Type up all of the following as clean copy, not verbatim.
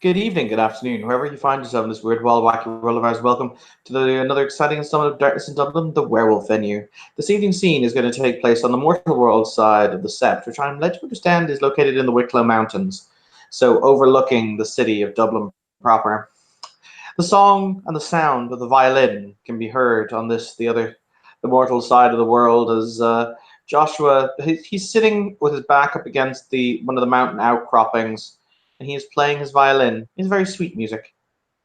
Good evening, good afternoon, wherever you find yourself in this weird, wild, wacky world of ours. Welcome to another exciting installment of Darkness in Dublin, the Werewolf Venue. This evening's scene is going to take place on the Mortal World side of the Sept, which I'm led to understand is located in the Wicklow Mountains, so overlooking the city of Dublin proper. The song and the sound of the violin can be heard on the mortal side of the world as Joshua, he's sitting with his back up against one of the mountain outcroppings, and he is playing his violin. It's very sweet music.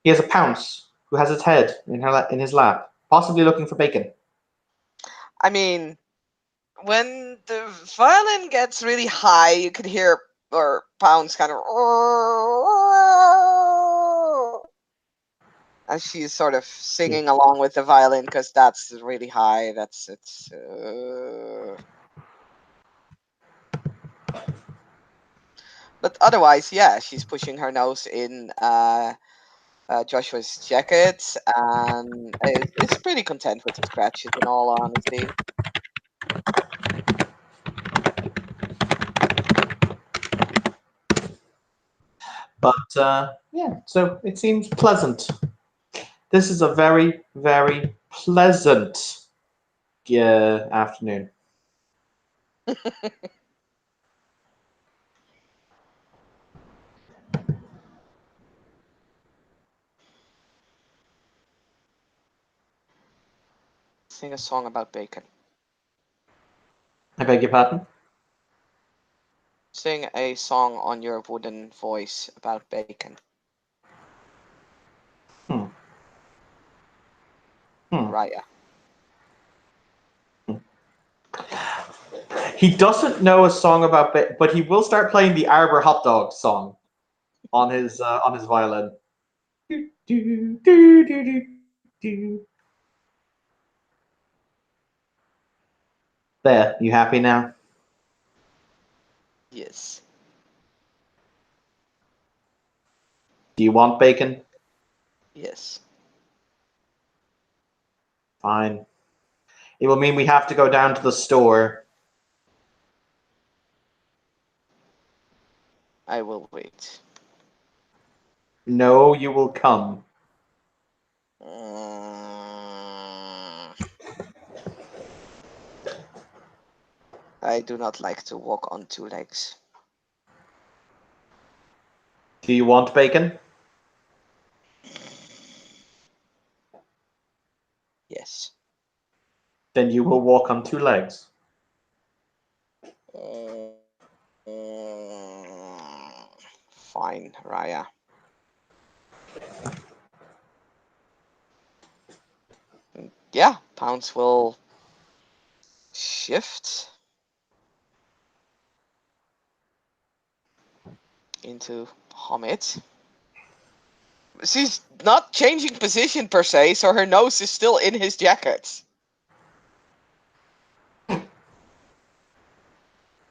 He has a pounce who has its head in his lap, possibly looking for bacon. I mean, when the violin gets really high, you could hear or pounds kind of as she's sort of singing along with the violin because that's really high. That's it's. But otherwise, yeah, she's pushing her nose in Joshua's jacket and is pretty content with the scratches. In all honesty, But yeah, so it seems pleasant. This is a very, very pleasant afternoon. sing a song about bacon. I beg your pardon? Sing a song on your wooden voice about bacon. Hmm. Hmm. Raya. He doesn't know a song about but he will start playing the Arbor hot dog song on his violin. Do, do, do, do, do, do. There, you happy now? Yes. Do you want bacon? Yes. Fine. It will mean we have to go down to the store. I will wait. No, you will come. Mm, I do not like to walk on two legs. Do you want bacon? Yes. Then you will walk on two legs. Fine, Raya. Yeah, Pounce will shift into Hamid. She's not changing position per se, so her nose is still in his jacket.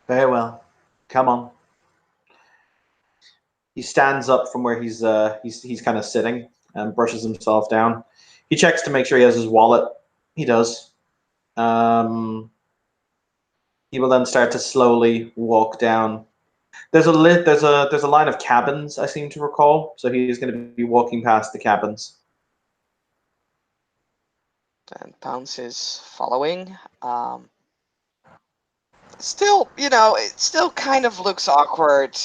Very well. Come on. He stands up from where he's kind of sitting and brushes himself down. He checks to make sure he has his wallet. He does. Um, he will then start to slowly walk down. There's a line of cabins I seem to recall. So he's going to be walking past the cabins. And Pounce is following. Still, it still kind of looks awkward.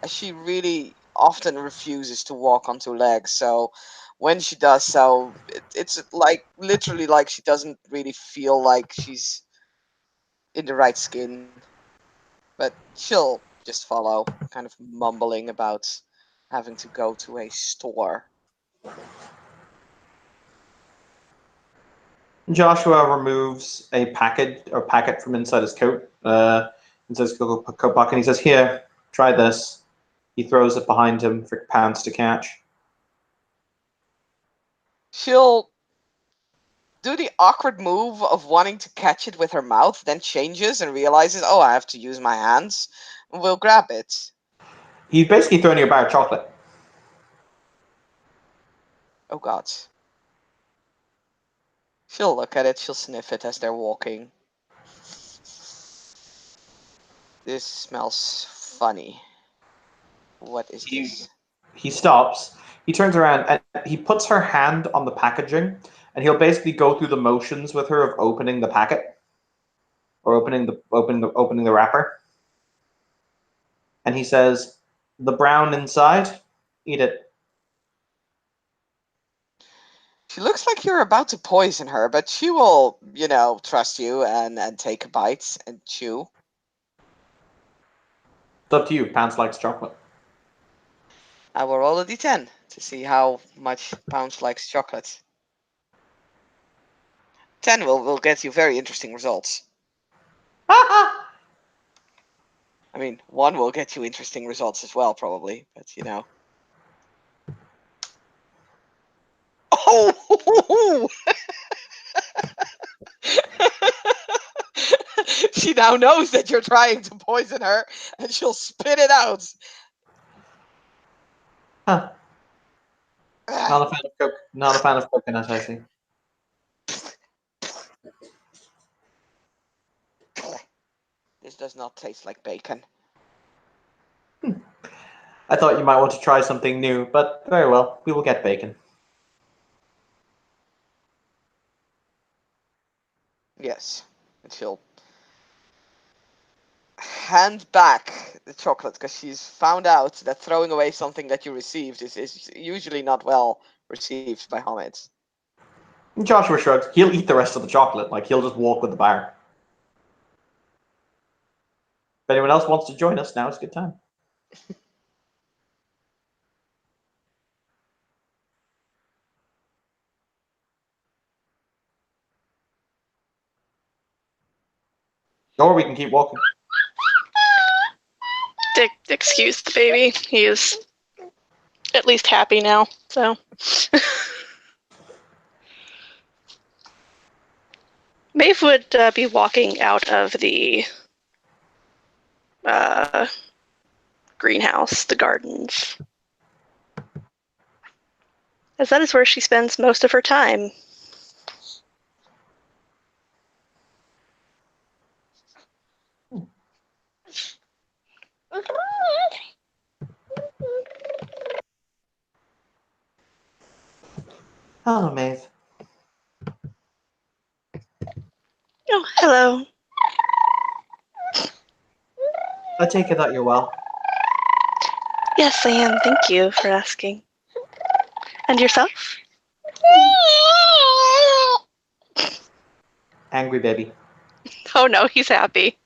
She really often refuses to walk on two legs. So when she does so, it's like literally like she doesn't really feel like she's in the right skin. But she'll just follow, kind of mumbling about having to go to a store. Joshua removes a packet from inside his coat, inside his coat pocket, and he says, "Here, try this." He throws it behind him for Pants to catch. She'll do the awkward move of wanting to catch it with her mouth, then changes and realizes, oh, I have to use my hands. We'll grab it. He's basically throwing you a bar of chocolate. Oh god. She'll look at it, she'll sniff it as they're walking. This smells funny. What is He this? he stops. He turns around and he puts her hand on the packaging, and he'll basically go through the motions with her of opening the packet or opening the wrapper. And he says, "The brown inside, eat it." She looks like you're about to poison her, but she will, trust you and take a bite and chew. It's up to you. Pants likes chocolate. I will roll a d10 to see how much Pounce likes chocolate. 10 will get you very interesting results. I mean, 1 will get you interesting results as well, probably, but Oh! She now knows that you're trying to poison her, and she'll spit it out. Huh. Not a fan of Not a fan of coconut, I see. This does not taste like bacon. I thought you might want to try something new, but very well. We will get bacon. Yes. And she'll hand back the chocolate because she's found out that throwing away something that you received is usually not well received by Homids. And Joshua shrugs. He'll eat the rest of the chocolate. Like, he'll just walk with the bar. If anyone else wants to join us, now is a good time. Or we can keep walking. Excuse the baby. He is at least happy now, so. Maeve would be walking out of the greenhouse, the gardens, as that is where she spends most of her time. Hello, Maeve. Oh, hello. I take it that you're well. Yes, I am. Thank you for asking. And yourself? Angry baby. Oh no, he's happy.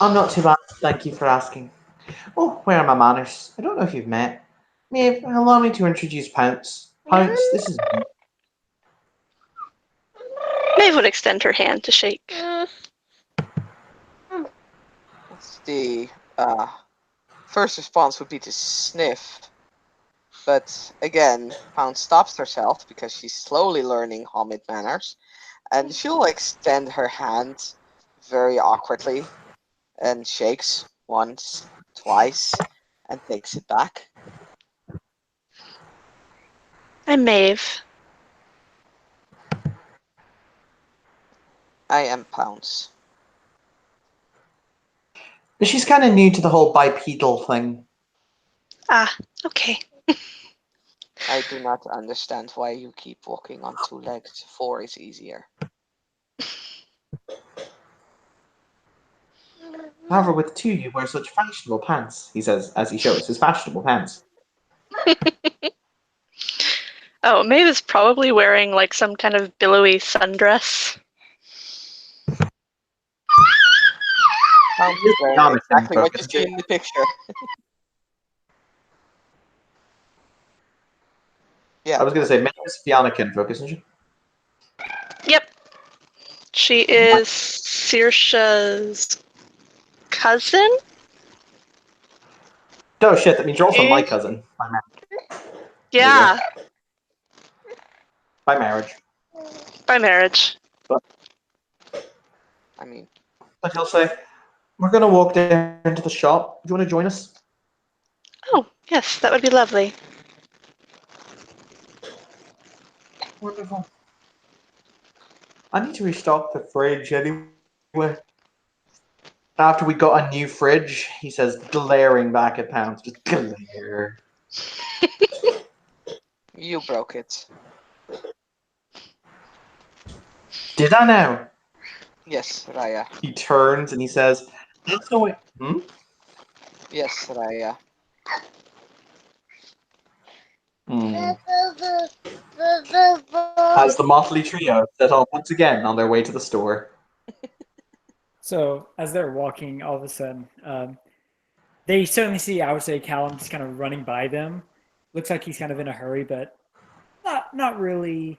I'm not too bad. Thank you for asking. Oh, where are my manners? I don't know if you've met. Maeve, allow me to introduce Pounce. Pounce, this is me. Maeve would extend her hand to shake. The first response would be to sniff, but again, Pound stops herself because she's slowly learning Homid manners, and she'll extend her hand very awkwardly and shakes once, twice, and takes it back. I'm Maeve. I am Pounce. She's kind of new to the whole bipedal thing. Ah, okay. I do not understand why you keep walking on 2 legs. 4 is easier. However, with two, you wear such fashionable pants, he says as he shows his fashionable pants. Oh, Maeve is probably wearing like some kind of billowy sundress. Pounce is wearing Jonathan, exactly what you focus. see in the picture. I Yeah. was going to say, Maeve is Fianna folk, isn't she? Yep. She is Saoirse's cousin? Oh shit, that means you're also my cousin. By marriage. There you Yeah, go. By marriage. by marriage. I mean, But he'll say, we're going to walk down to the shop. Do you want to join us? Oh, yes, that would be lovely. Wonderful. I need to restock the fridge anyway. After we got a new fridge, he says, glaring back at Pounce. Just glare. You broke it. Did I now? Yes, Raya. He turns and he says, that's the way. Hmm? Yes, Raya. Hmm. As the motley trio set off once again on their way to the store. So as they're walking, all of a sudden, they certainly see, I would say, Callum just kind of running by them. Looks like he's kind of in a hurry, but not really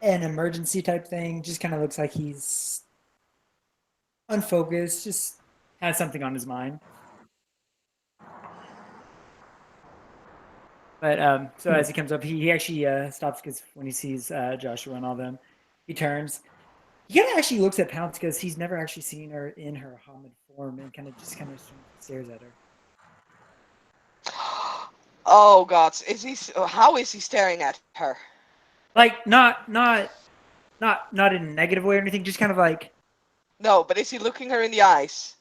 an emergency type thing. Just kind of looks like he's unfocused, just has something on his mind. But so as he comes up, he actually stops because when he sees Joshua and all them, he turns. He kind of actually looks at Pounce because he's never actually seen her in her Hamid form and kind of stares at her. Oh God, is he? How is he staring at her? Like not in a negative way or anything, just kind of like No, but is he looking her in the eyes?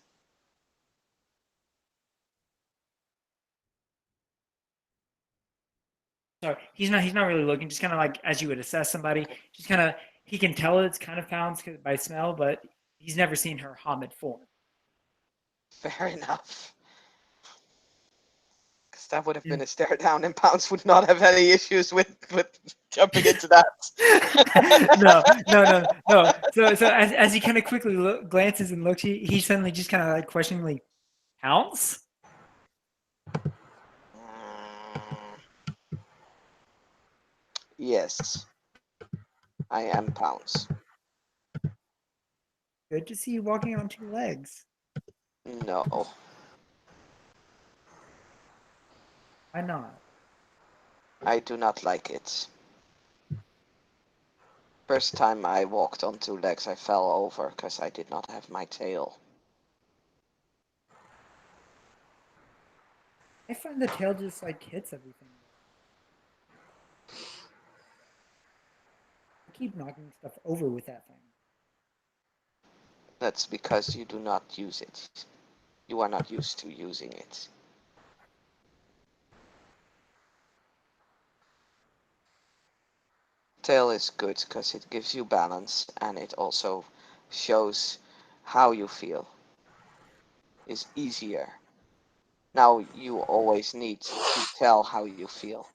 sorry, he's not really looking, just kind of like as you would assess somebody, just kind of he can tell it's kind of Pounce by smell, but he's never seen her Hamid form. Fair enough. Because that would have been a stare down, and Pounce would not have any issues with jumping into that. No. So as he kind of quickly glances and looks, he suddenly just kind of like questioningly, Pounce? Yes, I am Pounce. Good to see you walking on two legs. No, Why not? I do not like it. First time I walked on two legs, I fell over because I did not have my tail. I find the tail just like hits everything. I keep knocking stuff over with that thing. That's because you do not use it. You are not used to using it. Tail is good because it gives you balance and it also shows how you feel. Is easier. Now you always need to tell how you feel.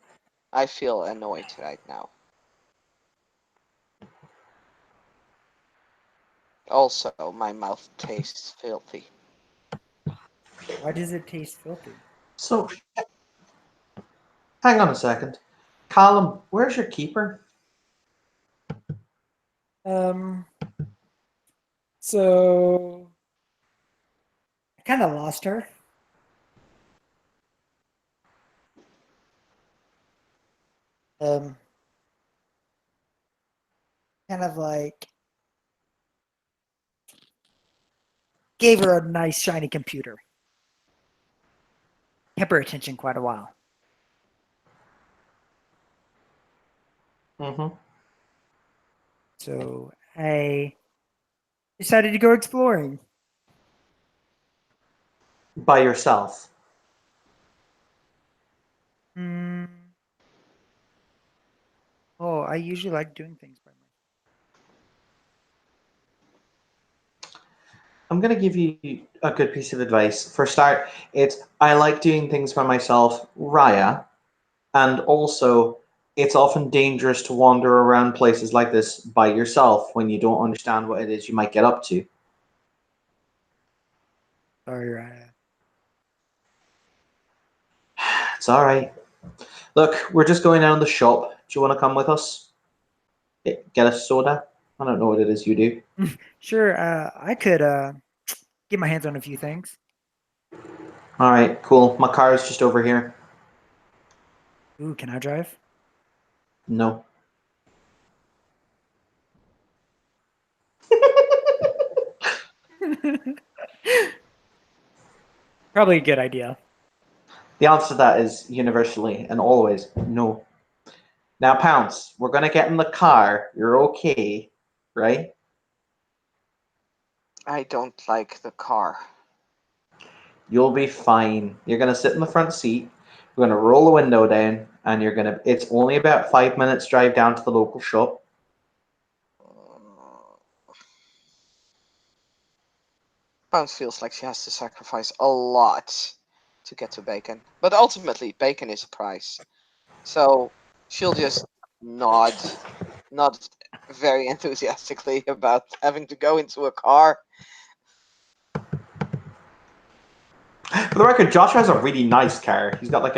I feel annoyed right now. Also, my mouth tastes filthy. Why does it taste filthy? So, hang on a second. Callum, where's your keeper? Um. So I kind of lost her. Um. Kind of like gave her a nice shiny computer. Kept her attention quite a while. Mm-hmm. So I decided to go exploring. By yourself. Hmm. Oh, I usually like doing things by myself. I'm going to give you a good piece of advice. For a start, it's I like doing things by myself, Raya, and also it's often dangerous to wander around places like this by yourself when you don't understand what it is you might get up to. Sorry, Raya. It's all right. Look, we're just going down the shop. Do you want to come with us? Get a soda? I don't know what it is you do. Sure, I could get my hands on a few things. All right, cool. My car is just over here. Ooh, can I drive? No. Probably a good idea. The answer to that is universally and always no. Now, Pounce, we're going to get in the car. You're okay, right? I don't like the car. You'll be fine. You're gonna sit in the front seat. You're gonna roll the window down, and you're gonna. It's only about 5 minutes drive down to the local shop. Bounce feels like she has to sacrifice a lot to get to Bacon. But ultimately, Bacon is a prize. So she'll just nod, nod very enthusiastically about having to go into a car. For the record, Josh has a really nice car. He's got like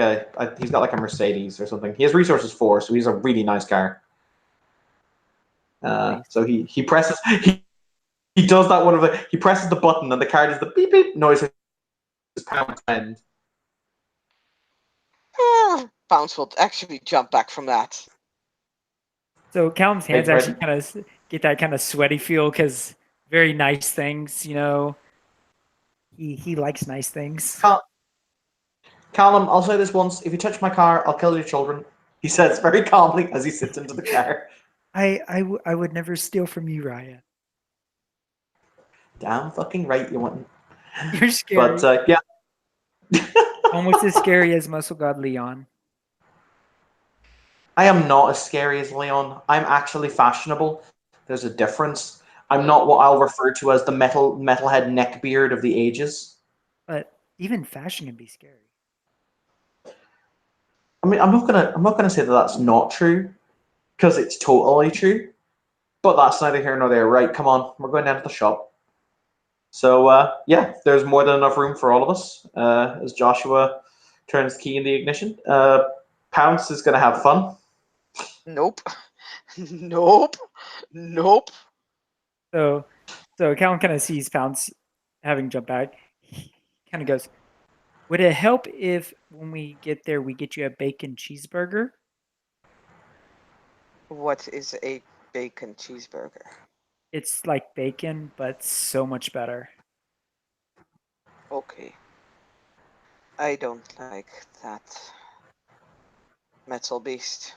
he's got like a Mercedes or something. He has resources for, so he's a really nice car. Nice. So he presses he does that one of the he presses the button and the car does the beep beep noise. His pound end. Bounce will actually jump back from that. So Callum's hands Beg actually pardon? kind of get that kind of sweaty feel because very nice things, you know. He likes nice things. Callum, I'll say this once: if you touch my car, I'll kill your children. He says very calmly as he sits into the car. I would never steal from you, Ryan. Damn fucking right you wouldn't. You're But scary. yeah. Almost as scary as Muscle God Leon. I am not as scary as Leon. I'm actually fashionable. There's a difference. I'm not what I'll refer to as the metalhead neckbeard of the ages. But even fashion can be scary. I mean, I'm not gonna say that that's not true because it's totally true. But that's neither here nor there. Right? Come on, we're going down to the shop. So yeah, there's more than enough room for all of us. As Joshua turns the key in the ignition, Pounce is gonna have fun. Nope. Nope. Nope. So Callum kind of sees Pounce having jumped back. He kind of goes, "Would it help if when we get there we get you a bacon cheeseburger?" What is a bacon cheeseburger? It's like bacon, but so much better. Okay. I don't like that metal beast.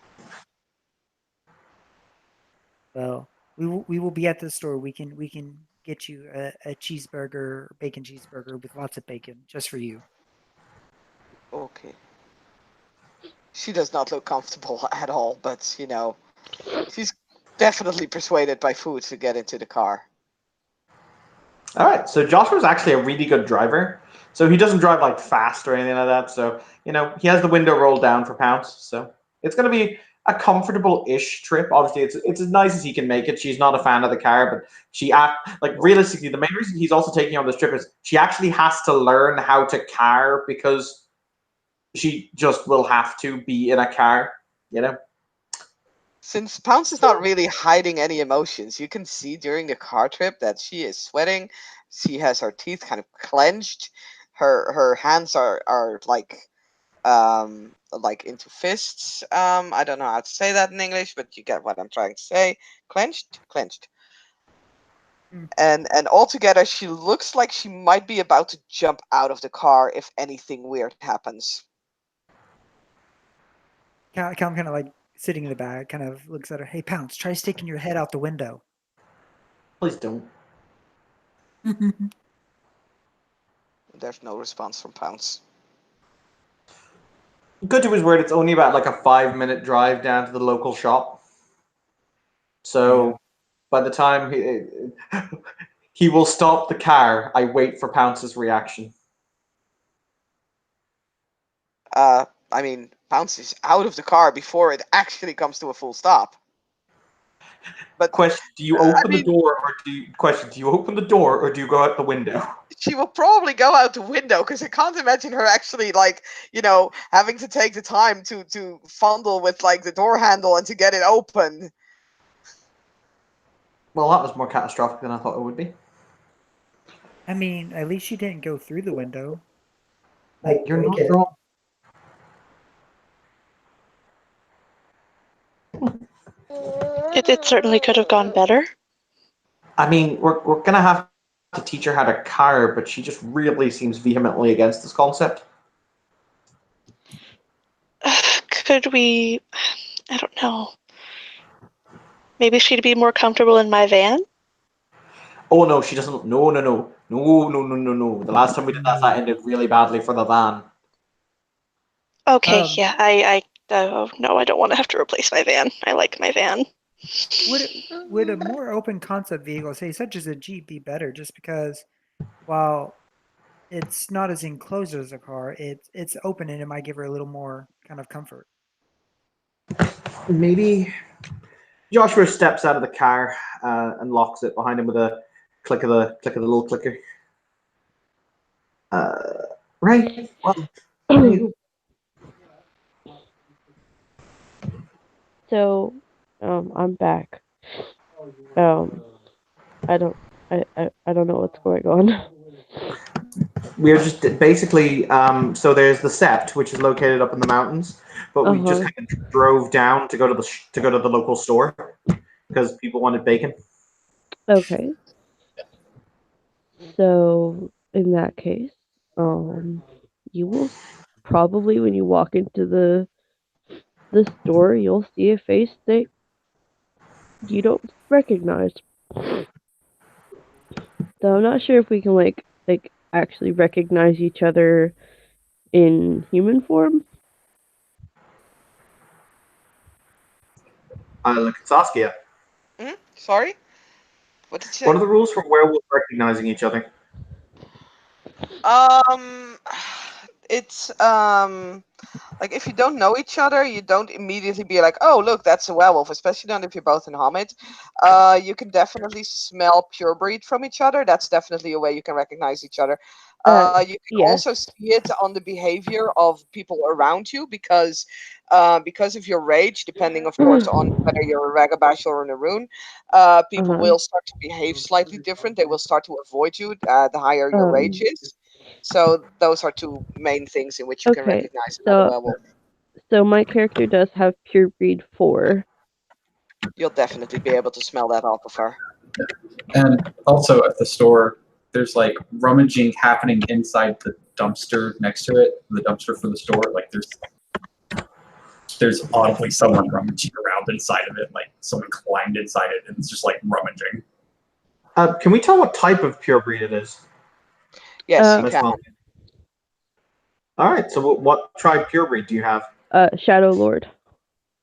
Well, we will be at the store. We can get you a cheeseburger, bacon cheeseburger with lots of bacon just for you. Okay. She does not look comfortable at all, but she's definitely persuaded by food to get into the car. All right, so Joshua's actually a really good driver. So he doesn't drive like fast or anything like that. So he has the window rolled down for Pounce. So it's going to be a comfortable-ish trip. Obviously, it's as nice as he can make it. She's not a fan of the car, but realistically, the main reason he's also taking on this trip is she actually has to learn how to car because she just will have to be in a car. You know. Since Pounce is not really hiding any emotions, you can see during the car trip that she is sweating. She has her teeth kind of clenched. Her hands are like into fists. I don't know how to say that in English, but you get what I'm trying to say. Clenched. Hmm. And altogether, she looks like she might be about to jump out of the car if anything weird happens. Callum kind of like sitting in the back, kind of looks at her. Hey, Pounce, try sticking your head out the window. Please don't. There's no response from Pounce. Good to his word, it's only about like a 5 minute drive down to the local shop. Yeah. So by the time he will stop the car, I wait for Pounce's reaction. I mean, Pounce is out of the car before it actually comes to a full stop. But Question: Do you I open the mean, door, or do you open the door, or do you go out the window? she will probably go out the window because I can't imagine her actually having to take the time to fondle with like the door handle and to get it open. Well, that was more catastrophic than I thought it would be. I mean, at least she didn't go through the window. Like, You're break not it. wrong. It certainly could have gone better. I mean, we're gonna have to teach her how to car, but she just really seems vehemently against this concept. Could we? I don't know. Maybe she'd be more comfortable in my van? Oh no, she doesn't. No, no, no, no, no, no, no, no. The last time we did that, that ended really badly for the van. Okay, Um, yeah, oh, no, I don't want to have to replace my van. I like my van. would a more open concept vehicle, say such as a Jeep, be better? Just because while it's not as enclosed as a car, it's open and it might give her a little more kind of comfort. Maybe Joshua steps out of the car and locks it behind him with a click of the little clicker. Right. Well, So, I'm back. Um, I don't, I don't know what's going on. we're just basically so there's the sept, which is located up in the mountains, but we just Uh-huh. kind of drove down to go to the local store because people wanted bacon. Okay. So, in that case, you will probably, when you walk into the store, you'll see a face that you don't recognize. So I'm not sure if we can like actually recognize each other in human form. I look at Saskia. Sorry? What did you What say? are the rules for werewolves recognizing each other? Um, it's like if you don't know each other, you don't immediately be like, "Oh, look, that's a werewolf." Especially not if you're both in Hamid. You can definitely smell pure breed from each other. That's definitely a way you can recognize each other. Uh, You can yes. also see it on the behavior of people around you because of your rage, depending, of course, on whether you're a Ragabash or an Arun. People Uh-huh. will start to behave slightly different. They will start to avoid you the higher your rage Um, is. So those are two main things in which you can okay. recognize another So werewolf. so my character does have pure breed 4. You'll definitely be able to smell that off of her. And also at the store, there's like rummaging happening inside the dumpster next to it, the dumpster for the store. Like there's audibly someone rummaging around inside of it, like someone climbed inside it and it's just like rummaging. Can we tell what type of pure breed it is? Yes, you Uh, can. All right. So what tribe pure breed do you have? Shadow Lord.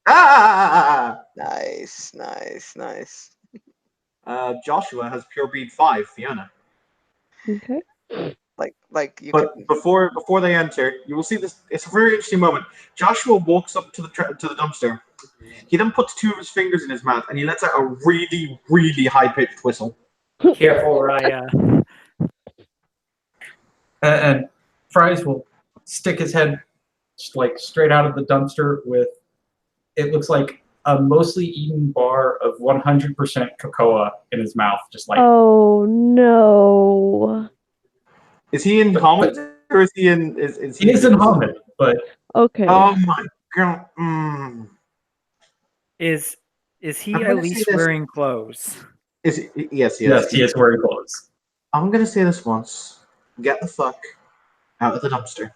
Ah! Nice, nice, nice. Joshua has pure breed 5, Fiona. Okay. Like you But could. before they enter, you will see this. It's a very interesting moment. Joshua walks up to the dumpster. He then puts 2 of his fingers in his mouth and he lets out a really, really high pitched whistle. Careful, Raya. And Fries will stick his head like straight out of the dumpster with it looks like a mostly eaten bar of 100% cocoa in his mouth, just like. Oh no. Is he in Hamid or is he in? Is he? He is in Hamid, but Okay. Oh my god! Mm. Is he I'm at gonna say least this. wearing clothes? Yes, he is. yes, he is wearing clothes. I'm gonna say this once. Get the fuck out of the dumpster.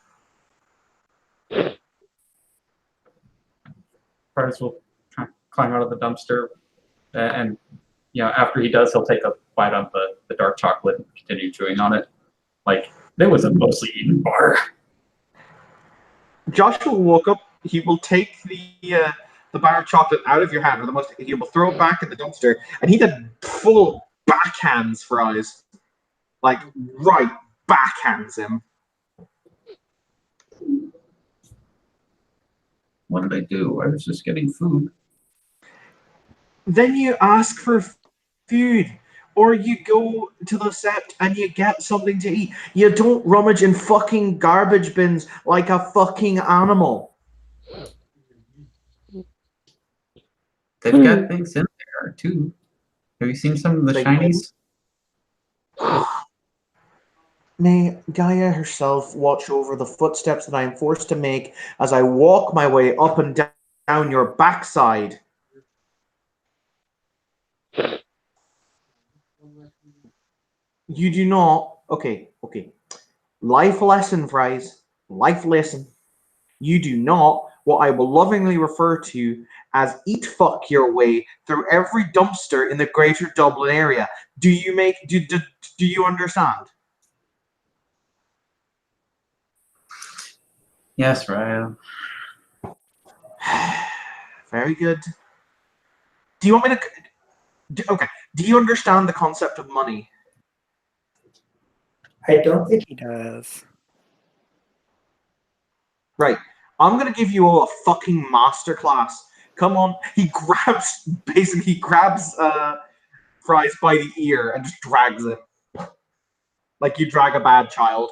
Fries will climb out of the dumpster, and after he does, he'll take a bite of the dark chocolate and continue chewing on it. Like it was a mostly eaten bar. Joshua will walk up. He will take the bar of chocolate out of your hand, or he will throw it back in the dumpster, and he did full backhands Fries, like right backhands him. What did I do? I was just getting food. Then you ask for food, or you go to the sept and you get something to eat. You don't rummage in fucking garbage bins like a fucking animal. They've got things in there too. Have you seen some of the They shinies? May Gaia herself watch over the footsteps that I am forced to make as I walk my way up and down your backside. You do not. Okay. Life lesson, Fries. Life lesson. You do not what I will lovingly refer to as eat fuck your way through every dumpster in the greater Dublin area. Do you understand? Yes, Ryan. Very good. Do you want me to? Okay. Do you understand the concept of money? I don't think He does. Right. I'm gonna give you all a fucking masterclass. Come on. He grabs Fries by the ear and just drags it. Like you drag a bad child.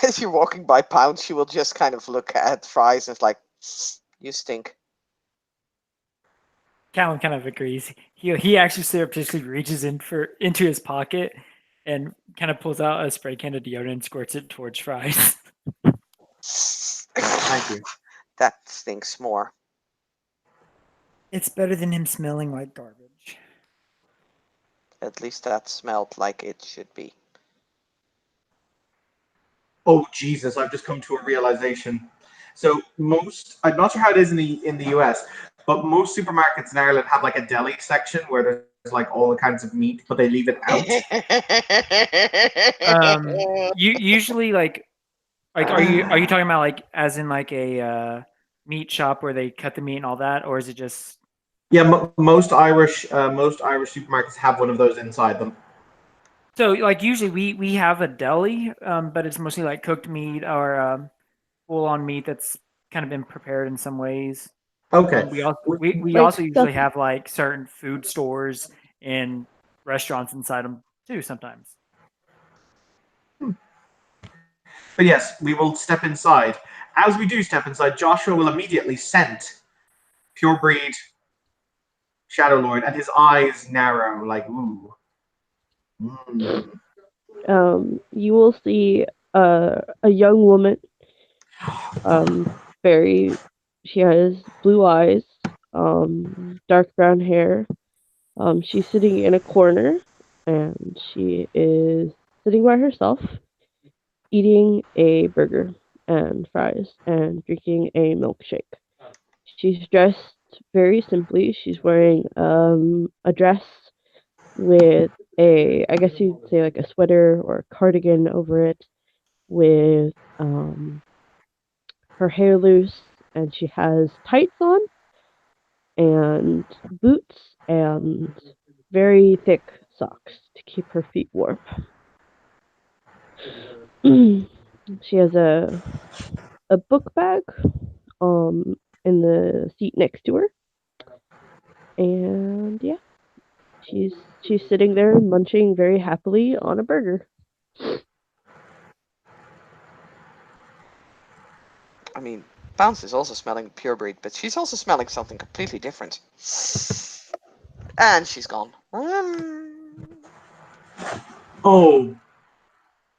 As you're walking by Pound, she will just kind of look at Fries and it's like, you stink. Callum kind of agrees. He actually surreptitiously reaches into his pocket and kind of pulls out a spray can of deodorant and squirts it towards Fries. Thank you. That stinks more. It's better than him smelling like garbage. At least that smelled like it should be. Oh Jesus! I've just come to a realization. So I'm not sure how it is in the US, but most supermarkets in Ireland have like a deli section where there's like all the kinds of meat, but they leave it out. You usually like are you talking about like as in like a meat shop where they cut the meat and all that, or is it just? Yeah, most Irish supermarkets have one of those inside them. So like usually we have a deli, but it's mostly like cooked meat or full on meat that's kind of been prepared in some ways. Okay. We Like also usually stuff. have like certain food stores and restaurants inside them too sometimes. But yes, we will step inside. As we do step inside, Joshua will immediately scent pure breed Shadow Lord, and his eyes narrow like ooh. You will see a young woman. Very. She has blue eyes, dark brown hair. She's sitting in a corner, and she is sitting by herself, eating a burger and fries and drinking a milkshake. She's dressed very simply. She's wearing a dress with I guess you'd say like a sweater or a cardigan over it, with her hair loose, and she has tights on and boots and very thick socks to keep her feet warm. She has a book bag in the seat next to her, and yeah, she's sitting there munching very happily on a burger. I mean, Bounce is also smelling pure breed, but she's also smelling something completely different. And she's gone. Oh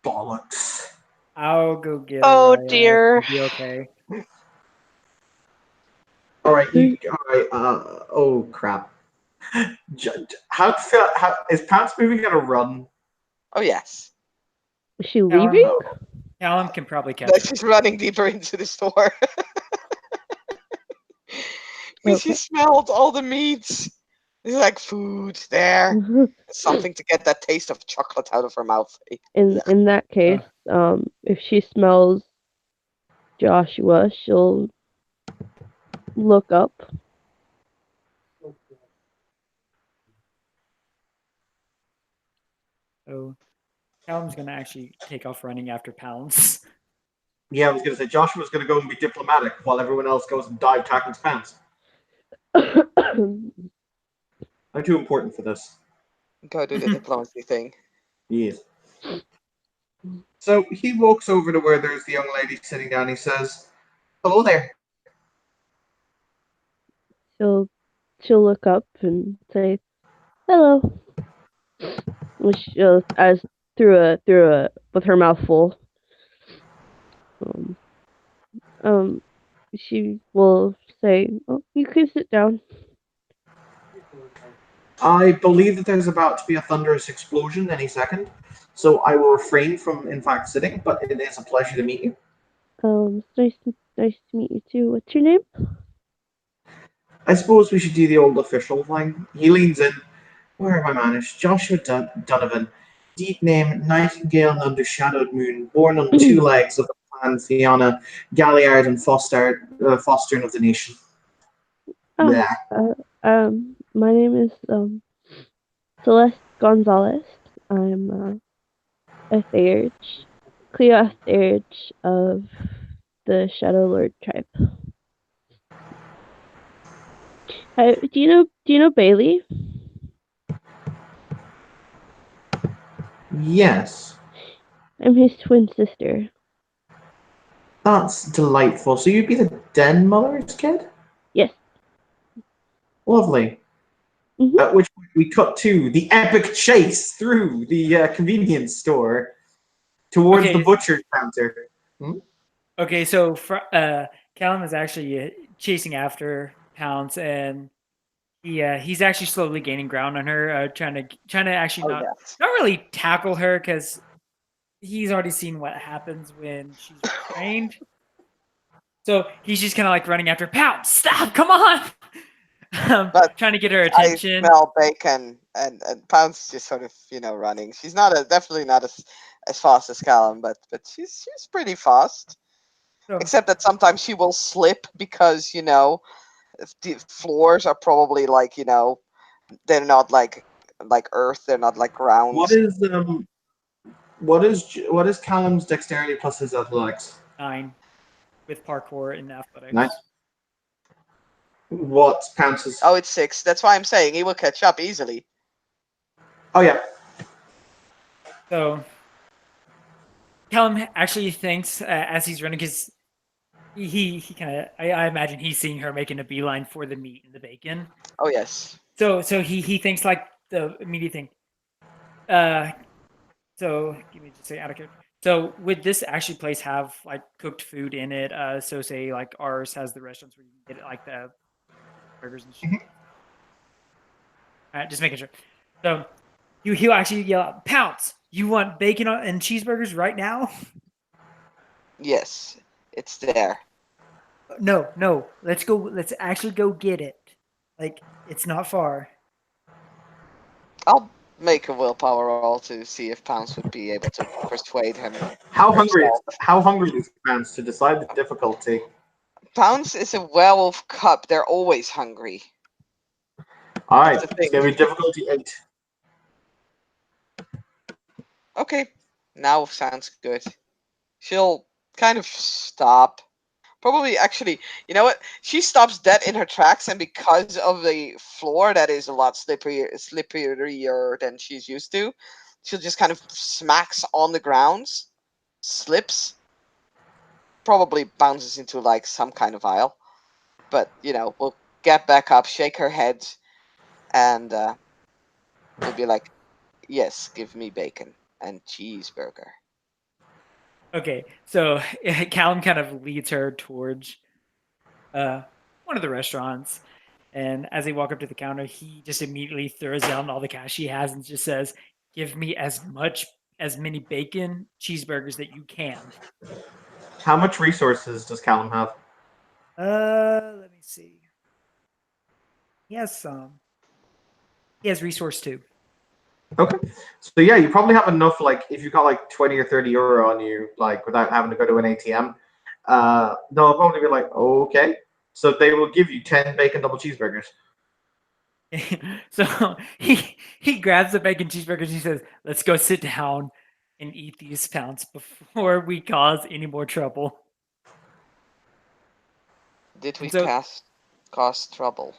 bollocks. I'll go get her. Oh, Raya. dear. It'll be okay. All right, all right. Oh crap. How is Pounce moving on a run? Oh, yes. Is she leaving? Callum can probably catch No, her. she's running deeper into the store. Because she Okay. smelled all the meats. There's like food there. Something to get that taste of chocolate out of her mouth. In that case, if she smells Joshua, she'll look up. So Callum's gonna actually take off running after Pounce. Yeah, I was gonna say Joshua's gonna go and be diplomatic while everyone else goes and dive tackles Pounce. I'm too important for this. Go do the diplomacy thing. Yes. So he walks over to where there's the young lady sitting down. He says, "Hello there." she'll look up and say hello. She'll, as through a with her mouth full. Um, um, she will say, "Oh, you can sit down." I believe that there's about to be a thunderous explosion any second, so I will refrain from, in fact, sitting. But it is a pleasure to meet you. It's nice Nice to meet you too. What's your name? I suppose we should do the old official thing. He leans in. Where have I managed? Joshua Donovan. Deep name, Nightingale under shadowed moon, born on two legs of the clan Fiona, Galliard and Fostering of the nation. Ah, Yeah. my name is Celeste Gonzalez. I'm a Theurge, Cleos Theurge of the Shadow Lord tribe. Do you know Bailey? Yes. I'm his twin sister. That's delightful. So you'd be the Den Mother's kid? Yes. Lovely. Mhm. At which point we cut to the epic chase through the convenience store towards the Okay, butcher's counter. okay. So Callum is actually chasing after Pounce, and he's actually slowly gaining ground on her, trying to actually Oh not yes. not really tackle her because he's already seen what happens when she's restrained. So he's just kind of like running after Pounce. Stop! Come on! But Trying to get her I attention. smell bacon, and Pounce just sort of running. She's definitely not as fast as Callum, but she's pretty fast. So Except that sometimes she will slip because if the floors are probably like they're not like earth, they're not like ground. What is what is Callum's dexterity plus his athletics? 9 with parkour and Nice. athletics. What Pounce's? Oh, it's 6. That's why I'm saying he will catch up easily. Oh yeah. So Callum actually thinks as he's running because he kind of I imagine he's seeing her making a beeline for the meat and the bacon. Oh yes. So he thinks like the immediate thing. Uh, so give me just a second out of character. So would this actually place have like cooked food in it? So say like ours has the restaurants where you can get like the burgers and shit. All right, just making sure. So he'll actually yell out, "Pounce! You want bacon and cheeseburgers right now?" Yes, it's there. No, no. Let's go. Let's actually go get it. Like it's not far. I'll make a willpower roll to see if Pounce would be able to persuade him How hungry is herself. Pounce to decide the difficulty? Pounce is a werewolf cub. They're always hungry. All That's right, the it's thing. gonna be difficulty 8. Okay, now sounds good. She'll kind of stop. Probably, actually, you know what? She stops dead in her tracks, and because of the floor that is a lot slipperier than she's used to, she'll just kind of smacks on the grounds, slips, probably bounces into like some kind of aisle. But we'll get back up, shake her head, and we'll be like, "Yes, give me bacon and cheeseburger." Okay, so Callum kind of leads her towards one of the restaurants, and as they walk up to the counter, he just immediately throws down all the cash he has and just says, "Give me as many bacon cheeseburgers that you can." How much resources does Callum have? Let me see. He has some. He has resource too. Okay. So yeah, you probably have enough. Like if you've got like 20 or 30 euro on you, like without having to go to an ATM, they'll probably be like, okay. So they will give you 10 bacon double cheeseburgers. So he grabs the bacon cheeseburgers. He says, "Let's go sit down and eat these pounds before we cause any more trouble." Did we And so, cause trouble?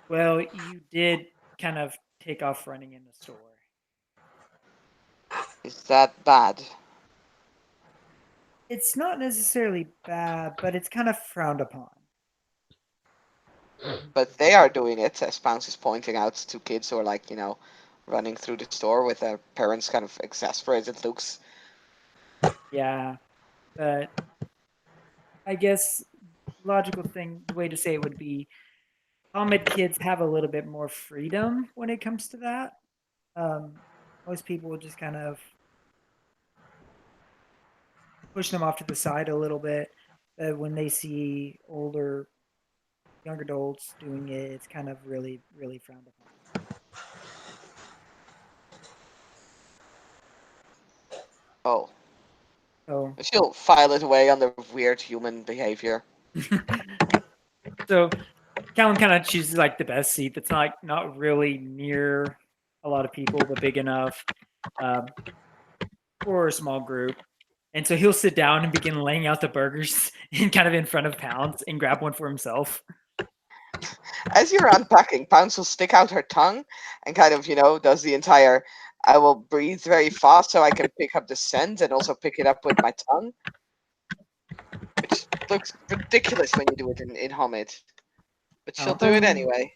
well, you did kind of take off running in the store. Is that bad? It's not necessarily bad, but it's kind of frowned upon. But they are doing it, as Pounce is pointing out to kids who are like, running through the store with their parents kind of exasperated looks. Yeah, but I guess logical way to say it would be Ahmed kids have a little bit more freedom when it comes to that. Most people will just kind of push them off to the side a little bit. when they see older, young adults doing it, it's kind of really, really frowned upon. Oh, So, she'll file it away under weird human behavior. so Callan kind of chooses like the best seat that's not really near a lot of people, but big enough for a small group. And so he'll sit down and begin laying out the burgers in kind of in front of Pounce and grab one for himself. As you're unpacking, Pounce will stick out her tongue and kind of, does the entire I will breathe very fast so I can pick up the scent and also pick it up with my tongue. Which looks ridiculous when you do it in Homid. But she'll do it anyway.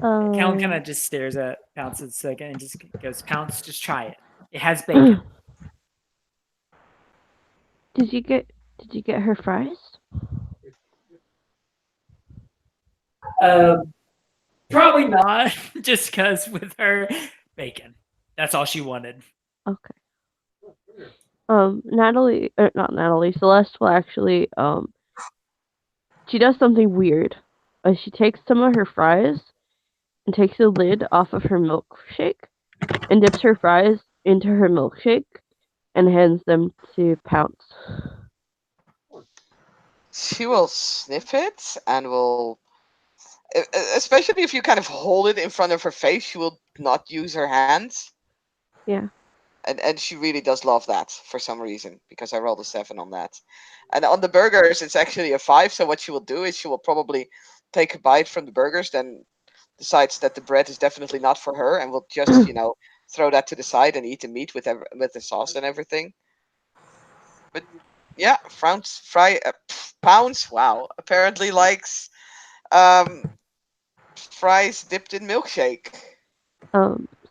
Callan kind of just stares at Pounce a second and just goes, Pounce, just try it. It has bacon. Did you get her fries? Probably not, just because with her bacon. That's all she wanted. Okay. Natalie, not Natalie, Celeste will actually, she does something weird. She takes some of her fries and takes the lid off of her milkshake and dips her fries into her milkshake and hands them to Pounce. She will sniff it and will, especially if you kind of hold it in front of her face, she will not use her hands. Yeah. And she really does love that for some reason, because I rolled a 7 on that. And on the burgers, it's actually a 5. So what she will do is she will probably take a bite from the burgers, then decides that the bread is definitely not for her, and will just throw that to the side and eat the meat with the sauce and everything. But yeah, Pounce, wow, apparently likes fries dipped in milkshake.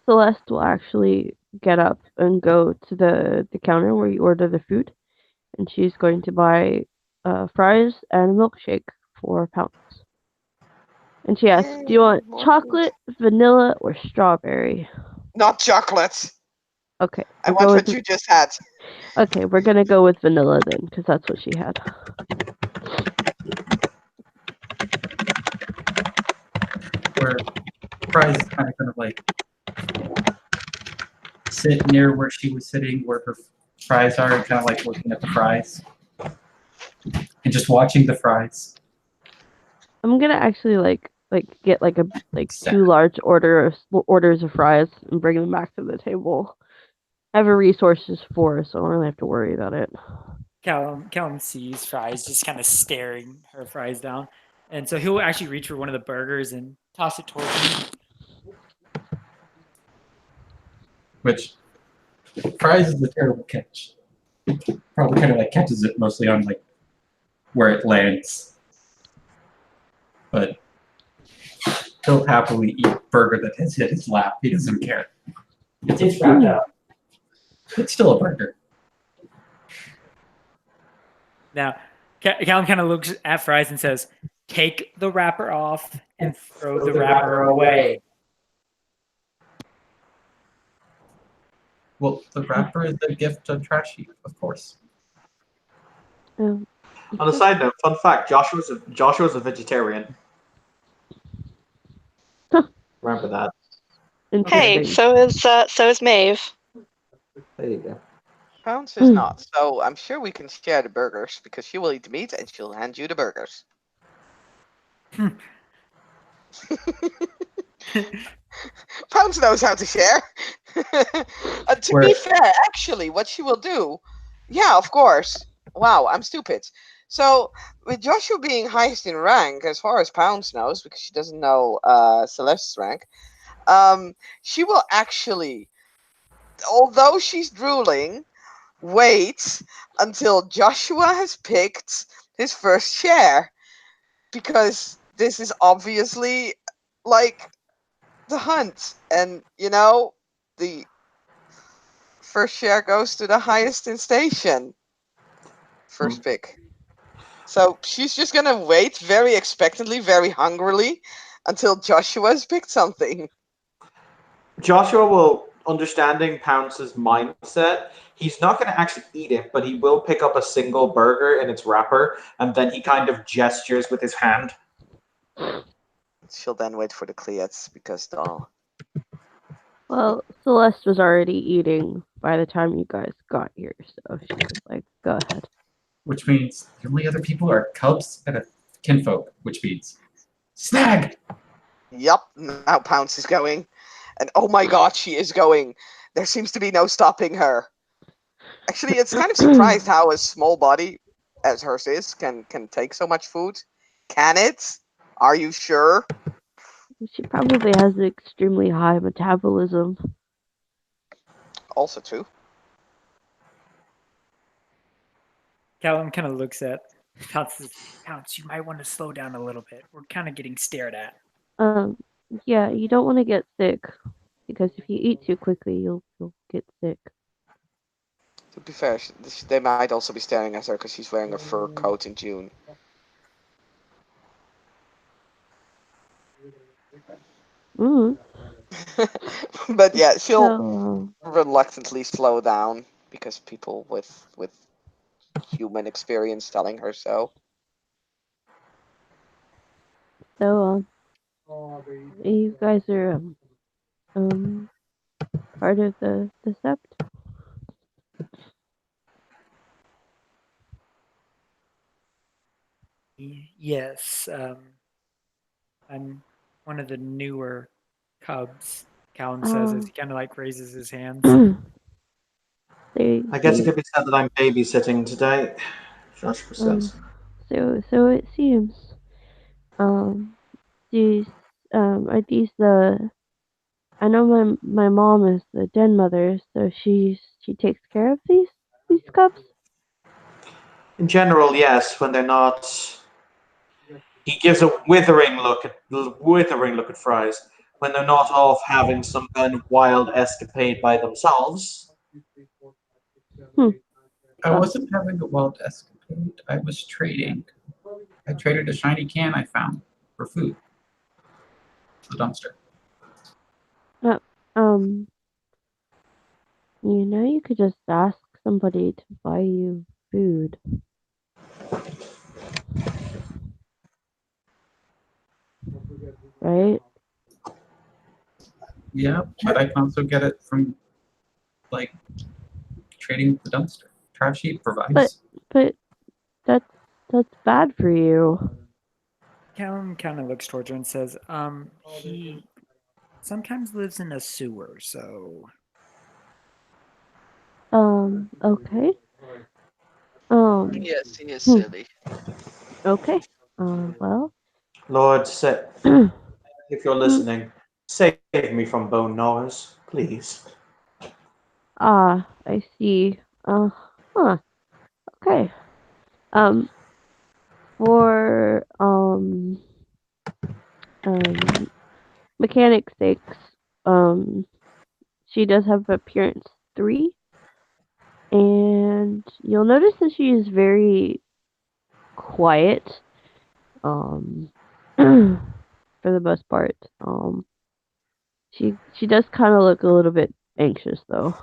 Celeste will actually get up and go to the counter where you order the food, and she's going to buy fries and a milkshake for Pounce. And she asks, Yay, do you want more chocolate, vanilla, or strawberry? Not chocolate. Okay. I want what you just had. Okay, we're gonna go with vanilla then, because that's what she had. Where Fry's kind of like sit near where she was sitting, where her fries are, and kind of like looking at the fries and just watching the fries. I'm gonna actually get two large orders of fries and bring them back to the table. I have a resources for, so I don't really have to worry about it. Callum sees fries just kind of staring her fries down. And so he'll actually reach for one of the burgers and toss it towards him. Which fries is a terrible catch. Probably kind of like catches it mostly on like where it lands. But he'll happily eat a burger that has hit his lap. He doesn't care. It's wrapped up. It's still a burger. Now, Callum kind of looks at fries and says, take the wrapper off and throw the wrapper away. Well, the wrapper is a gift to trash heap, of course. On a side note, fun fact: Joshua's a vegetarian. Remember that. Hey, so is Maeve. There you go. Pounce is not, so I'm sure we can share the burgers, because she will eat the meat and she'll hand you the burgers. Pounce knows how to share. To be fair, actually, what she will do, yeah, of course. Wow, I'm stupid. So, with Joshua being highest in rank, as far as Pounce knows, because she doesn't know Celeste's rank, she will actually, although she's drooling, wait until Joshua has picked his first share, because this is obviously like the hunt, and the first share goes to the highest in station. First pick. So she's just gonna wait very expectantly, very hungrily, until Joshua's picked something. Joshua will, understanding Pounce's mindset, He's not going to actually eat it, but he will pick up a single burger in its wrapper, and then he kind of gestures with his hand. She'll then wait for the Cleats because Well, Celeste was already eating by the time you guys got here, so she was like, "Go ahead." Which means the only other people are cubs and a kinfolk, which means snag! Yup, now Pounce is going. And oh my god, she is going. There seems to be no stopping her. Actually, it's kind of surprised how a small body as hers is can take so much food. Can it? Are you sure? She probably has an extremely high metabolism. Also true. Callum kind of looks at Pounce. Says, Pounce, you might want to slow down a little bit. We're kind of getting stared at. Yeah, you don't want to get sick because if you eat too quickly, you'll get sick. To be fair, they might also be staring at her because she's wearing a fur coat in June. Mm. But yeah, she'll So, reluctantly slow down because people with human experience telling her so. so you guys are part of the sept. Yes, I'm one of the newer cubs. Callum says as he kind of like raises his hands. I guess it could be said that I'm babysitting today. Josh says. So it seems. These are these the. I know my mom is the den mother, so she takes care of these cubs. In general, yes. When they're not, he gives a withering look at Fries. When they're not off having some kind of wild escapade by themselves. I wasn't having a wild escapade. I was trading. I traded a shiny can I found for food. The dumpster. You could just ask somebody to buy you food. Right? Yeah, but I can also get it from, like, trading the dumpster. Trash heap provides. But that's bad for you. Callum kind of looks towards her and says, he sometimes lives in a sewer, so Okay. Yes, he is silly. Okay. Well. Lord, if you're listening, save me from bone gnawers, please. I see. Huh. Okay. Um, for mechanic's sakes, she does have appearance 3, and you'll notice that she is very quiet. For the most part. She does kind of look a little bit anxious though.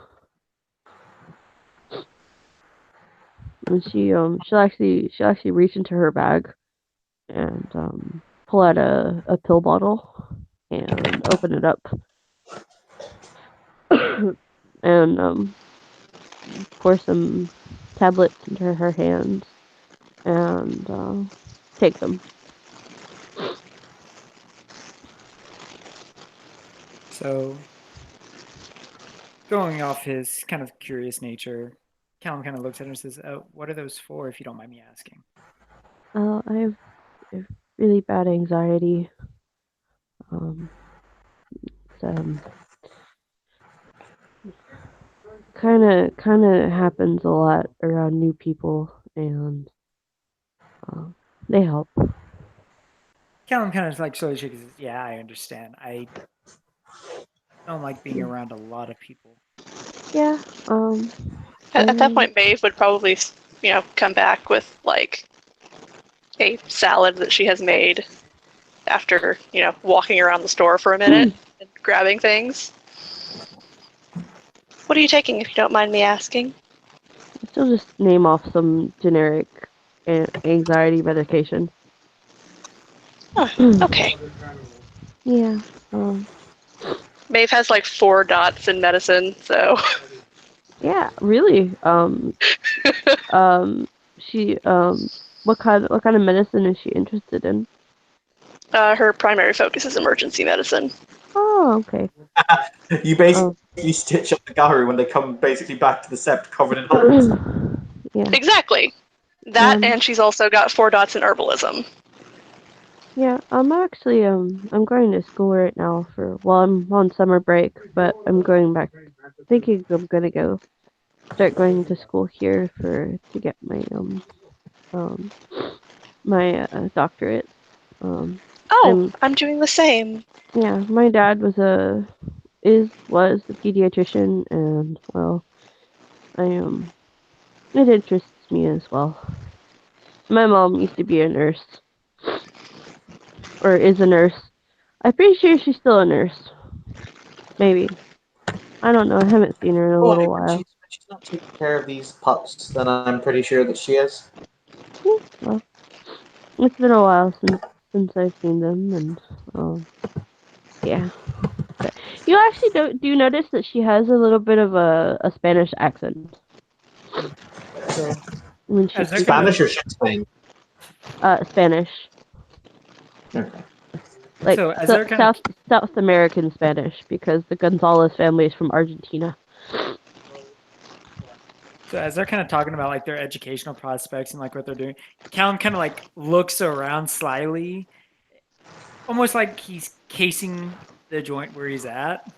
And she'll actually reach into her bag and pull out a pill bottle and open it up and pour some tablets into her hands and take them. so going off his kind of curious nature, Callum kind of looks at her and says, "What are those for, if you don't mind me asking?" I have really bad anxiety. It's kind of happens a lot around new people, and they help. Callum kind of like slowly shakes his head. Yeah, I understand. I don't like being around a lot of people. Yeah. At that point, Maeve would probably, come back with like a salad that she has made after, walking around the store for a minute and grabbing things. What are you taking, if you don't mind me asking? She'll just name off some generic anxiety medication. Okay. Yeah. Maeve has like 4 dots in medicine, so Yeah. Really. She what kind of medicine is she interested in? her primary focus is emergency medicine. Oh, okay. You Oh. basically stitch up the gallery when they come basically back to the sept covered in holes. Yeah. Exactly. That, and she's also got 4 dots in herbalism. Yeah, I'm actually I'm going to school right now I'm on summer break, but I'm going back thinking I'm gonna start going to school here to get um my doctorate. Oh, I'm I'm doing the same. Yeah, my dad was a pediatrician, and well, I it interests me as well. My mom used to be a nurse, or is a nurse. I'm pretty sure she's still a nurse. Maybe. I don't know. I haven't seen her in a Well, little when while. she's not taking care of these pups, then I'm pretty sure that she is. Yeah, well, it's been a while since I've seen them, and yeah. But you actually do you notice that she has a little bit of a Spanish accent So, when she As they're speaks? kind of Spanish or Shakespeare? Spanish, Okay. like so as they're kind of South American Spanish, because the Gonzalez family is from Argentina. So as they're kind of talking about like their educational prospects and like what they're doing, Callum kind of like looks around slyly, almost like he's casing the joint where he's at.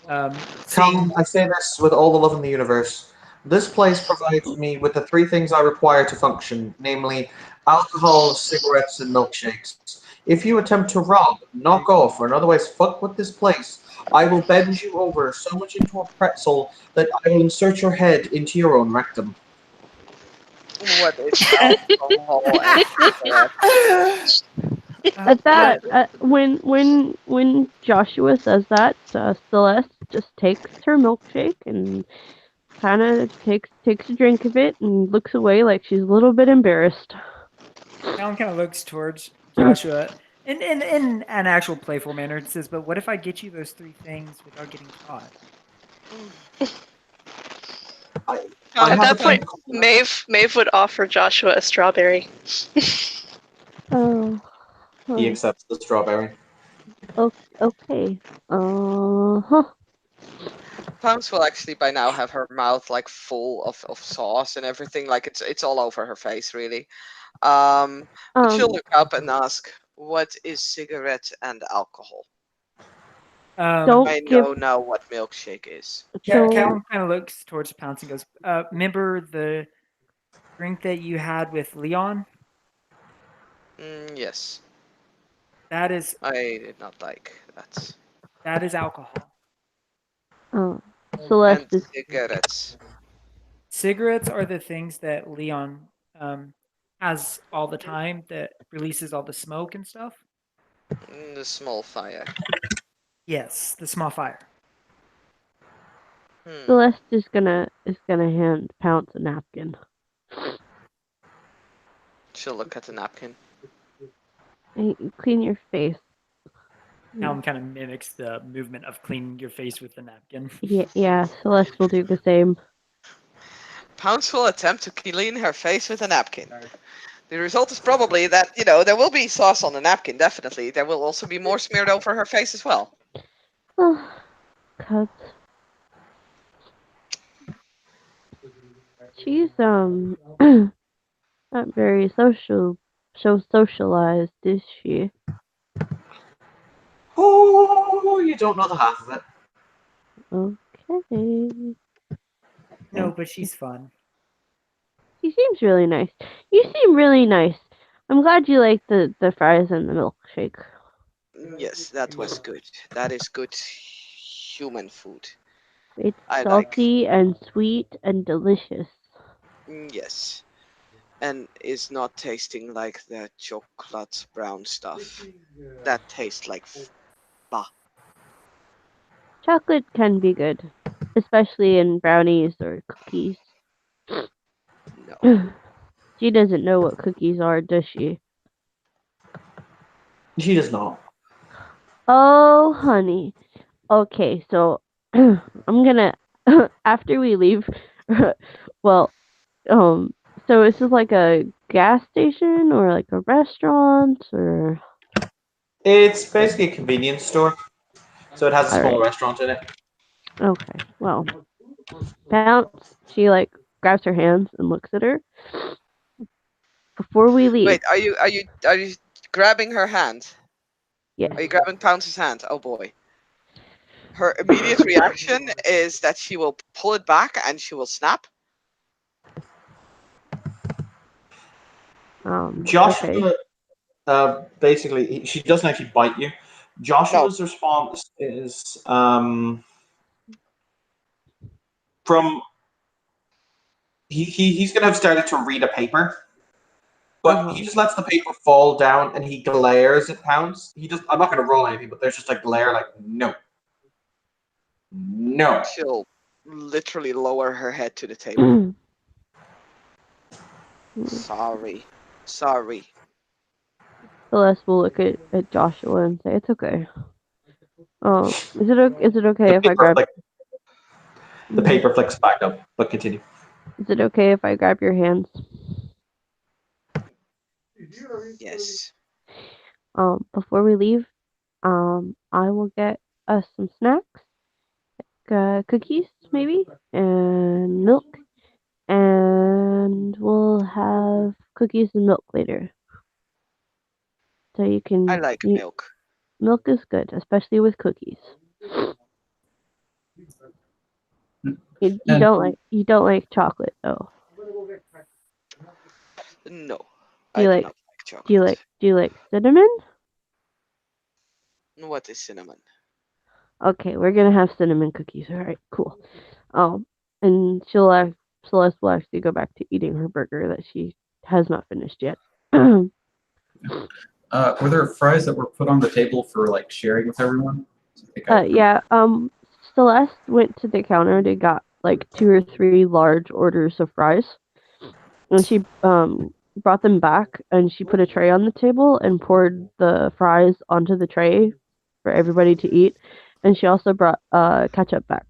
Come, Seeing I say this with all the love in the universe. This place provides me with the three things I require to function, namely alcohol, cigarettes, and milkshakes. If you attempt to rob, knock off, or otherwise fuck with this place, I will bend you over so much into a pretzel that I will insert your head into your own rectum. What is alcohol and cigarettes? At that, but when Joshua says that, Celeste just takes her milkshake and kind of takes a drink of it and looks away like she's a little bit embarrassed. Callum kind of looks towards Joshua in an actual playful manner and says, "But what if I get you those 3 things without getting caught?" I, I At have a that thing point, called Maeve would offer Joshua a strawberry. Oh, he huh. accepts the strawberry. Okay. Huh. Pounds will actually by now have her mouth like full of sauce and everything. Like it's all over her face, really. But she'll look up and ask, "What is cigarette and alcohol?" Don't I give. know now what milkshake is. So Callum kind of looks towards Pounce and goes, "Remember the drink that you had with Leon? Yes, That is I did not like that. alcohol. uh, And Celeste is cigarettes. Cigarettes are the things that Leon has all the time that releases all the smoke and stuff. The small fire. Yes, the small fire. Hmm. Celeste is gonna hand Pounce a napkin. She'll look at the napkin. Hey, clean your face. Callum kind of mimics the movement of cleaning your face with the napkin. Yeah. Celeste will do the same. Pounce will attempt to clean her face with a napkin. The result is probably that, there will be sauce on the napkin, definitely. There will also be more smeared over her face as well. Oh, cuts. She's not very socialized, is she? Oh, you don't know the half of it. Okay. No, but she's fun. She seems really nice. You seem really nice. I'm glad you like the fries and the milkshake. Yes, that was good. That is good human food. It's I like. salty and sweet and delicious. Yes. And is not tasting like the chocolate brown stuff. That tastes like bah. Chocolate can be good, especially in brownies or cookies. No. She doesn't know what cookies are, does she? She does not. Oh, honey. Okay, so I'm gonna after we leave. Well, um, so is this like a gas station or like a restaurant or? It's basically a convenience store, so it has a All small right. restaurant in it. Okay. Well, Bounce. She like grabs her hands and looks at her before we leave. Wait, are you grabbing her hand? Yes. Are you grabbing Pounce's hand? Oh boy. Her immediate reaction is that she will pull it back and she will snap. Okay. Joshua, basically, she doesn't actually bite you. No, Joshua's response is from he's gonna have started to read a paper, but he Uh-huh. just lets the paper fall down and he glares at Pounce. He just I'm not gonna roll anything, but there's just a glare like no, no. she'll literally lower her head to the table. Sorry. Sorry. Celeste will look at Joshua and say, "It's okay." Is it okay The if I paper grab? flick, the paper flicks back up, but continue. Is it okay if I grab your hands? Yes. Before we leave, I will get us some snacks, cookies maybe, and milk, and we'll have cookies and milk later. So you I can like you, milk. milk is good, especially with cookies. You And you don't like chocolate though. No, Do I you do like not like chocolate. do you like cinnamon? What is cinnamon? Okay, we're gonna have cinnamon cookies. All right, cool. And Celeste will actually go back to eating her burger that she has not finished yet. were there fries that were put on the table for like sharing with everyone? I think I Yeah. Celeste went to the counter and got like 2 or 3 large orders of fries, and she brought them back and she put a tray on the table and poured the fries onto the tray for everybody to eat, and she also brought ketchup back.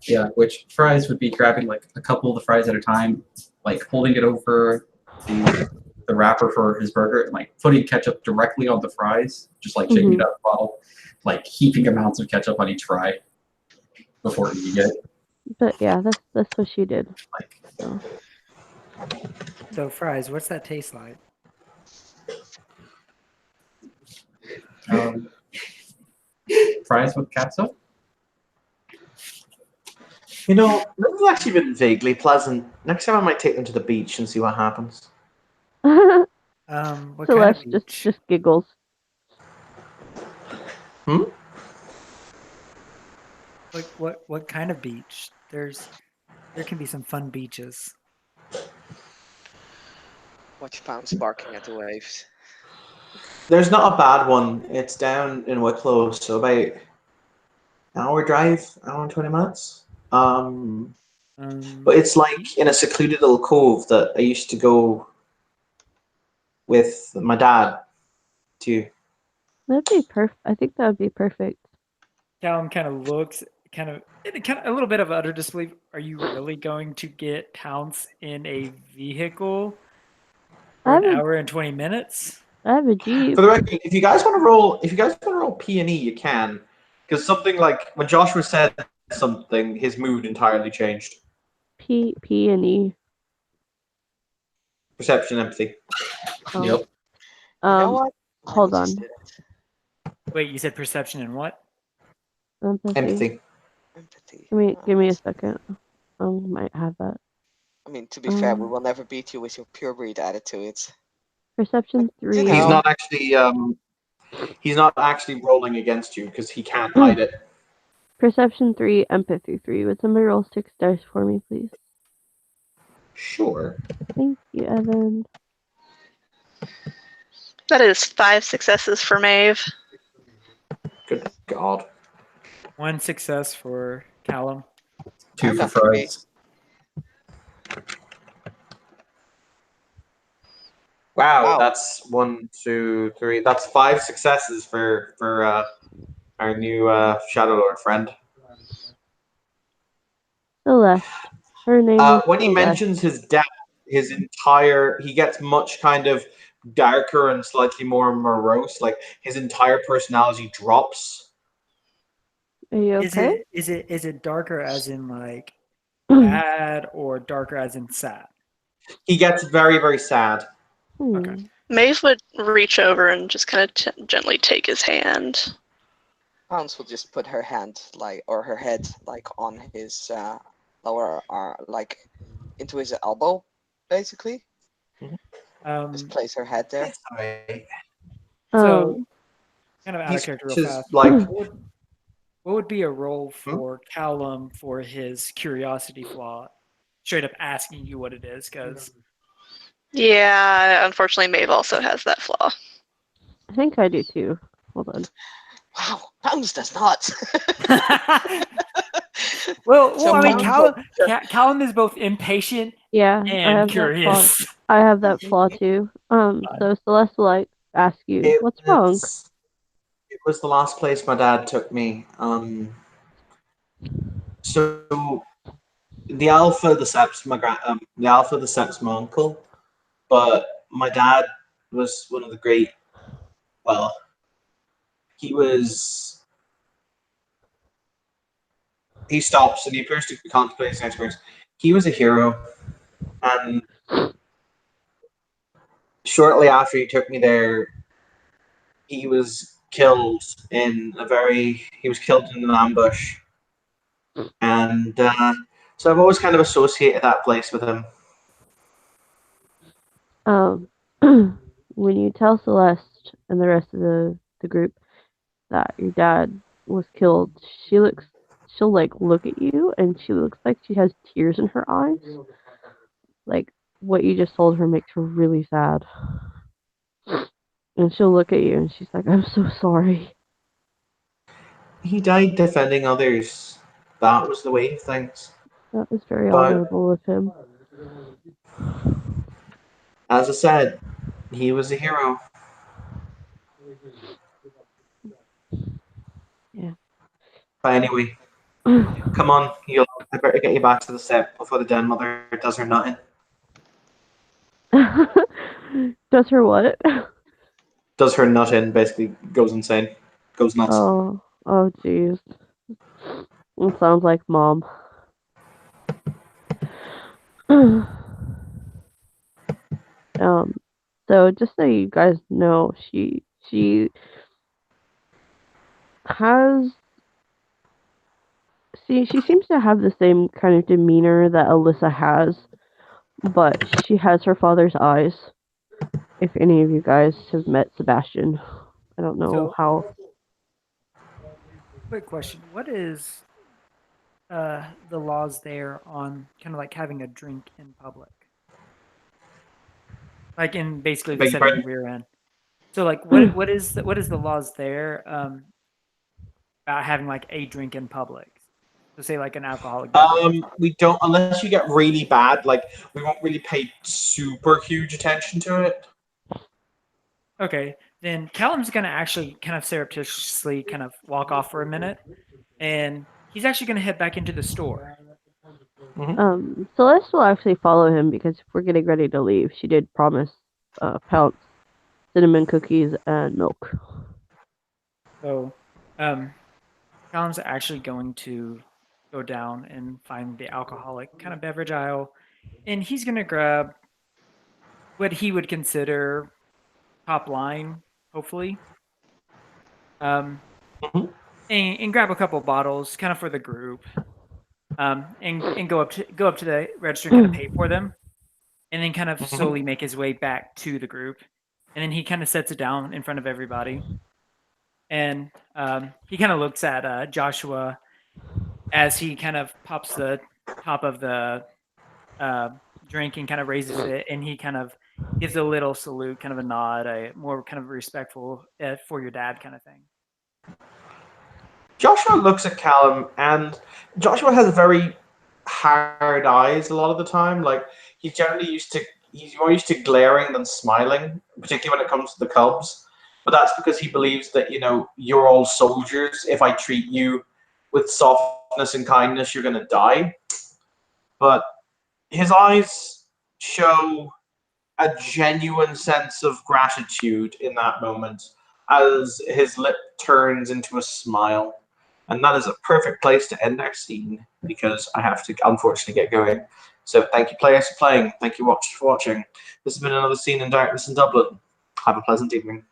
Yeah, which fries would be grabbing like a couple of the fries at a time, like holding it over the wrapper for his burger and like putting ketchup directly on the fries, just like shaking it out of the bottle, like heaping amounts of ketchup on each fry before eating it. But yeah, that's what she did. Like, So. So fries, what's that taste like? um, fries with catsup. You know, this has actually been vaguely pleasant. Next time I might take them to the beach and see what happens. What kind of Celeste beach? just giggles. Hmm? Like what kind of beach? There can be some fun beaches. Watch Pounce barking at the waves. There's not a bad one. It's down in Wicklow, so about an hour drive, hour and 20 minutes. But it's like in a secluded little cove that I used to go with my dad to. That'd be perfect. I think that would be perfect. Callum kind of looks a little bit of utter disbelief. Are you really going to get Pounce in a vehicle for an hour and 20 minutes? I have a Jeep. For the record, if you guys want to roll P&E, you can, because something like when Joshua said something, his mood entirely changed. P and E. Perception, empathy. Oh. Yep. You know what? Hold Let me on. just do it. Wait, you said perception and what? Empathy. Empathy. Give me a second. I might have that. I mean, to be fair, we will never beat you with your pure breed attitudes. Perception 3. You He's know. not actually rolling against you because he can't hide it. Perception 3, empathy 3. Would somebody roll 6 dice for me, please? Sure. Thank you, Evan. That is 5 successes for Maeve. Good God. 1 success for Callum. 2 I for got 3. fries. Wow, Wow. that's 1, 2, 3. That's 5 successes for our new Shadow Lord friend. Celeste. Her name is When he Celeste. mentions his death, he gets much kind of darker and slightly more morose. Like his entire personality drops. Are you Is okay? it darker as in like bad or darker as in sad? He gets very, very sad. Okay. Maeve would reach over and just kind of gently take his hand. Pounce will just put her hand or her head on his lower arm, into his elbow, basically. Just place her head there. It's alright. So, Um, kind of out of He's character real just fast. like What would be a role Hmm? for Callum for his curiosity flaw? Straight up asking you what it is, because Yeah, unfortunately, Maeve also has that flaw. I think I do too. Hold on. Wow, Pounce does not. well, I mean, Pounce will Callum is both impatient Yeah, I and have that flaw. curious. I have that flaw too. So Celeste will like ask you, it "What's wrong?" it was the last place my dad took me. So the Alpha, the Seps, the Alpha, the Seps, my uncle, but my dad was one of the great. Well, he was. He stops and he appears to contemplate his experience. He was a hero, and shortly after he took me there, he was killed he was killed in an ambush, and so I've always kind of associated that place with him. Um, when you tell Celeste and the rest of the group that your dad was killed, she'll like look at you and she looks like she has tears in her eyes. Like what you just told her makes her really sad. And she'll look at you and she's like, "I'm so sorry." He died defending others. That was the way of things. That was very But honorable of him. as I said, he was a hero. Yeah. But anyway, come on, I better get you back to the set before the den mother does her nutting. Does her what? Does her nutting, basically goes insane, goes nuts. Oh, jeez. It sounds like mom. um, so just so you guys know, she has she seems to have the same kind of demeanor that Alyssa has, but she has her father's eyes. If any of you guys have met Sebastian, I don't know So, how. quick question: what is the laws there on kind of like having a drink in public, like in basically the Beg your setting pardon? we're in? So, like, what is the laws there about having like a drink in public? So, say like an alcoholic beverage. We don't unless you get really bad. Like we won't really pay super huge attention to it. Okay, then Callum's gonna actually kind of surreptitiously kind of walk off for a minute, and he's actually gonna head back into the store. Celeste will actually follow him because if we're getting ready to leave, she did promise Pounce cinnamon cookies and milk. So, Callum's actually going to go down and find the alcoholic kind of beverage aisle, and he's gonna grab what he would consider top line, hopefully. Um, Mhm. and grab a couple bottles, kind of for the group. And go up to the register and kind of pay for them, and then kind of Mhm. slowly make his way back to the group, and then he kind of sets it down in front of everybody, and he kind of looks at Joshua as he kind of pops the top of the uh, drink and kind of raises it, and he kind of gives a little salute, kind of a nod, a more kind of respectful for your dad kind of thing. Joshua looks at Callum, and Joshua has very hard eyes a lot of the time. Like he's generally used to he's more used to glaring than smiling, particularly when it comes to the cubs. But that's because he believes that, you're all soldiers. If I treat you with softness and kindness, you're going to die. But his eyes show a genuine sense of gratitude in that moment as his lip turns into a smile. And that is a perfect place to end our scene because I have to unfortunately get going. So thank you, players, for playing. Thank you, watchers, for watching. This has been another scene in Darkness in Dublin. Have a pleasant evening.